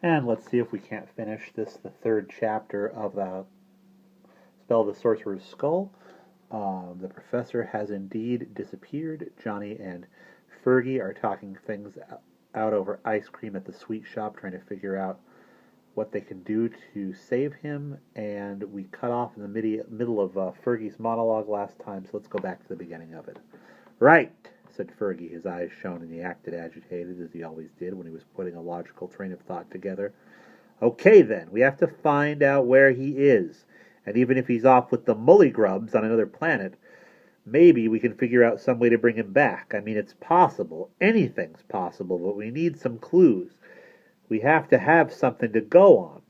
And let's see if we can't finish this, the third chapter of the Spell of the Sorcerer's Skull. The professor has indeed disappeared. Johnny and Fergie are talking things out over ice cream at the sweet shop, trying to figure out what they can do to save him. And we cut off in the middle of Fergie's monologue last time, so let's go back to the beginning of it. Right, said Fergie, his eyes shone, and he acted agitated, as he always did when he was putting a logical train of thought together. Okay, then, we have to find out where he is. And even if he's off with the Mullygrubs on another planet, maybe we can figure out some way to bring him back. I mean, it's possible. Anything's possible, but we need some clues. We have to have something to go on.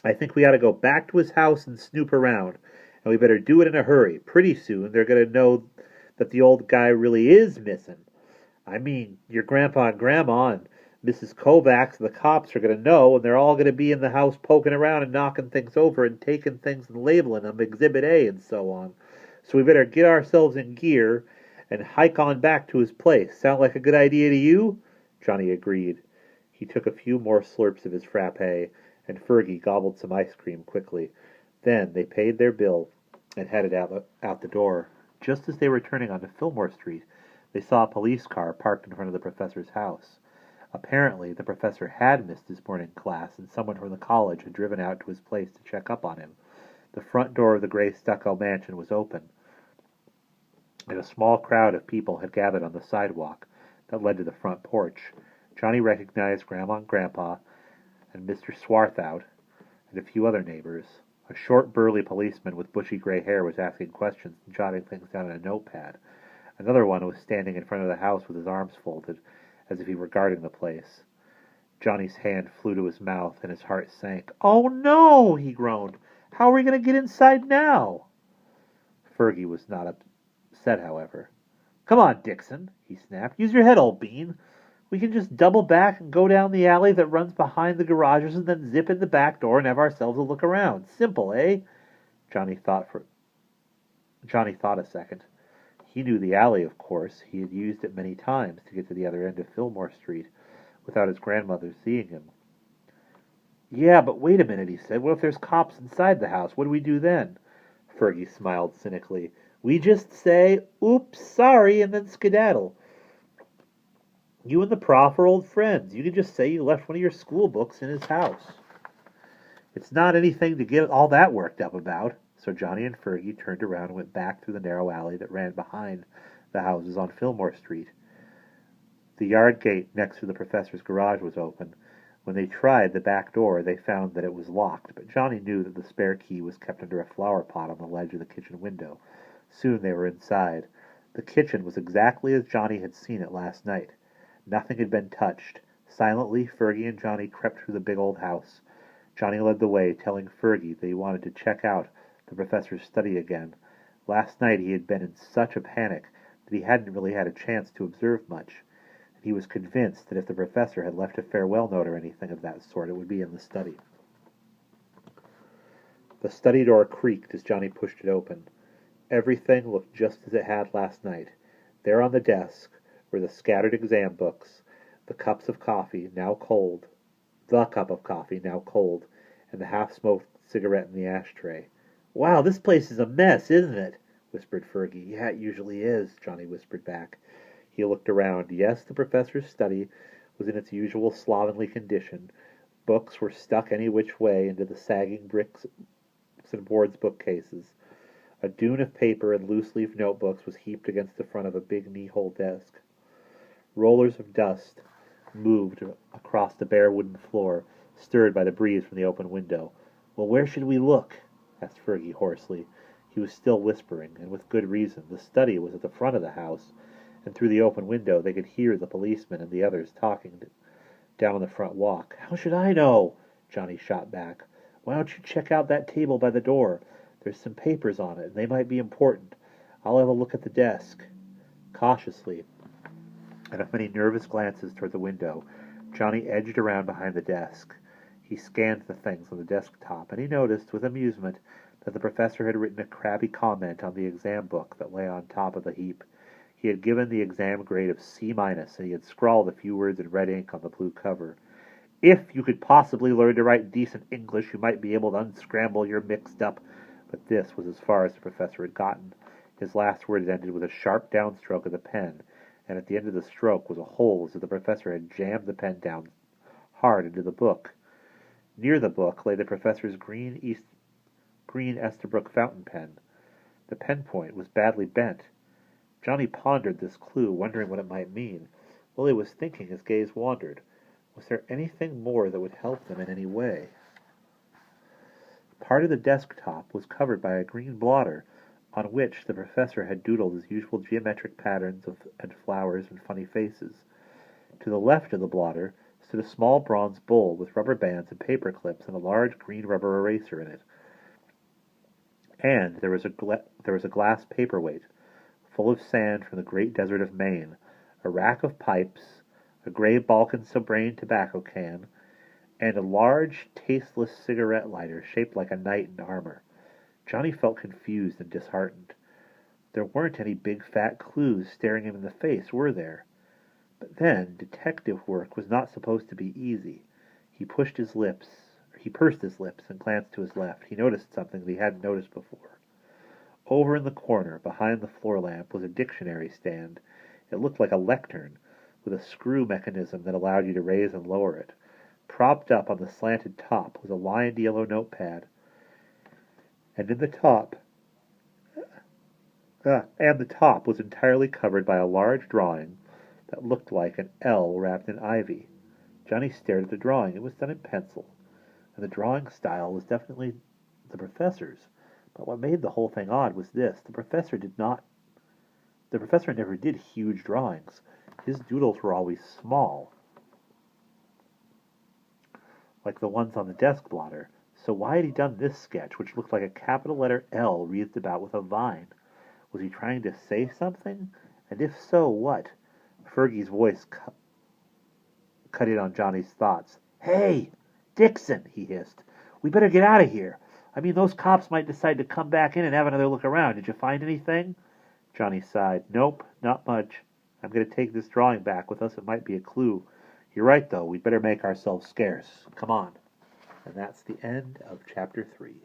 I think we ought to go back to his house and snoop around. And we better do it in a hurry. Pretty soon they're going to know that the old guy really is missing. I mean, your grandpa and grandma and Mrs. Kovacs and the cops are going to know, and they're all going to be in the house poking around and knocking things over and taking things and labeling them Exhibit A and so on. So we better get ourselves in gear and hike on back to his place. Sound like a good idea to you? Johnny agreed. He took a few more slurps of his frappe, and Fergie gobbled some ice cream quickly. Then they paid their bill and headed out the door. Just as they were turning onto Fillmore Street, they saw a police car parked in front of the professor's house. Apparently, the professor had missed his morning class, and someone from the college had driven out to his place to check up on him. The front door of the gray stucco mansion was open, and a small crowd of people had gathered on the sidewalk that led to the front porch. Johnny recognized Grandma and Grandpa and Mr. Swarthout and a few other neighbors. A short, burly policeman with bushy gray hair was asking questions and jotting things down in a notepad. Another one was standing in front of the house with his arms folded, as if he were guarding the place. Johnny's hand flew to his mouth, and his heart sank. "Oh, no!" he groaned. "How are we going to get inside now?" Fergie was not upset, however. "Come on, Dixon," he snapped. "Use your head, old bean. We can just double back and go down the alley that runs behind the garages and then zip in the back door and have ourselves a look around. Simple, eh?" Johnny thought a second. He knew the alley, of course. He had used it many times to get to the other end of Fillmore Street without his grandmother seeing him. "Yeah, but wait a minute," he said. "What if there's cops inside the house? What do we do then?" Fergie smiled cynically. "We just say, 'Oops, sorry,' and then skedaddle. You and the prof are old friends. You can just say you left one of your school books in his house. It's not anything to get all that worked up about." So Johnny and Fergie turned around and went back through the narrow alley that ran behind the houses on Fillmore Street. The yard gate next to the professor's garage was open. When they tried the back door, they found that it was locked, but Johnny knew that the spare key was kept under a flower pot on the ledge of the kitchen window. Soon they were inside. The kitchen was exactly as Johnny had seen it last night. Nothing had been touched. Silently, Fergie and Johnny crept through the big old house. Johnny led the way, telling Fergie that he wanted to check out the professor's study again. Last night he had been in such a panic that he hadn't really had a chance to observe much, and he was convinced that if the professor had left a farewell note or anything of that sort, it would be in the study. The study door creaked as Johnny pushed it open. Everything looked just as it had last night. There on the desk were the scattered exam books, the cup of coffee, now cold, and the half-smoked cigarette in the ashtray. "Wow, this place is a mess, isn't it?" whispered Fergie. "Yeah, it usually is," Johnny whispered back. He looked around. Yes, the professor's study was in its usual slovenly condition. Books were stuck any which way into the sagging bricks and boards bookcases. A dune of paper and loose-leaf notebooks was heaped against the front of a big knee-hole desk. Rollers of dust moved across the bare wooden floor, stirred by the breeze from the open window. "Well, where should we look?" asked Fergie hoarsely. He was still whispering, and with good reason. The study was at the front of the house, and through the open window they could hear the policeman and the others talking down the front walk. "How should I know?" Johnny shot back. "Why don't you check out that table by the door? There's some papers on it, and they might be important. I'll have a look at the desk." Cautiously, and with many nervous glances toward the window, Johnny edged around behind the desk. He scanned the things on the desktop, and he noticed, with amusement, that the professor had written a crabby comment on the exam book that lay on top of the heap. He had given the exam grade of C-, and he had scrawled a few words in red ink on the blue cover. If you could possibly learn to write decent English, you might be able to unscramble your mixed up. But this was as far as the professor had gotten. His last word had ended with a sharp downstroke of the pen, and at the end of the stroke was a hole as if the professor had jammed the pen down hard into the book. Near the book lay the professor's green Estabrook fountain pen. The pen point was badly bent. Johnny pondered this clue, wondering what it might mean. While he was thinking, his gaze wandered. Was there anything more that would help them in any way? Part of the desktop was covered by a green blotter, on which the professor had doodled his usual geometric patterns and flowers and funny faces. To the left of the blotter stood a small bronze bowl with rubber bands and paper clips and a large green rubber eraser in it. And there was a glass paperweight, full of sand from the great desert of Maine, a rack of pipes, a gray Balkan Sobrane tobacco can, and a large, tasteless cigarette lighter shaped like a knight in armor. Johnny felt confused and disheartened. There weren't any big fat clues staring him in the face, were there? But then, detective work was not supposed to be easy. He pursed his lips and glanced to his left. He noticed something that he hadn't noticed before. Over in the corner, behind the floor lamp, was a dictionary stand. It looked like a lectern, with a screw mechanism that allowed you to raise and lower it. Propped up on the slanted top was a lined yellow notepad, and the top was entirely covered by a large drawing that looked like an L wrapped in ivy. Johnny stared at the drawing. It was done in pencil, and the drawing style was definitely the professor's. But what made the whole thing odd was this: the professor never did huge drawings. His doodles were always small, like the ones on the desk blotter. So why had he done this sketch, which looked like a capital letter L wreathed about with a vine? Was he trying to say something? And if so, what? Fergie's voice cut in on Johnny's thoughts. "Hey, Dixon," he hissed. "We better get out of here. I mean, those cops might decide to come back in and have another look around. Did you find anything?" Johnny sighed. "Nope, not much. I'm going to take this drawing back with us. It might be a clue. You're right, though. We'd better make ourselves scarce. Come on." And that's the end of Chapter 3.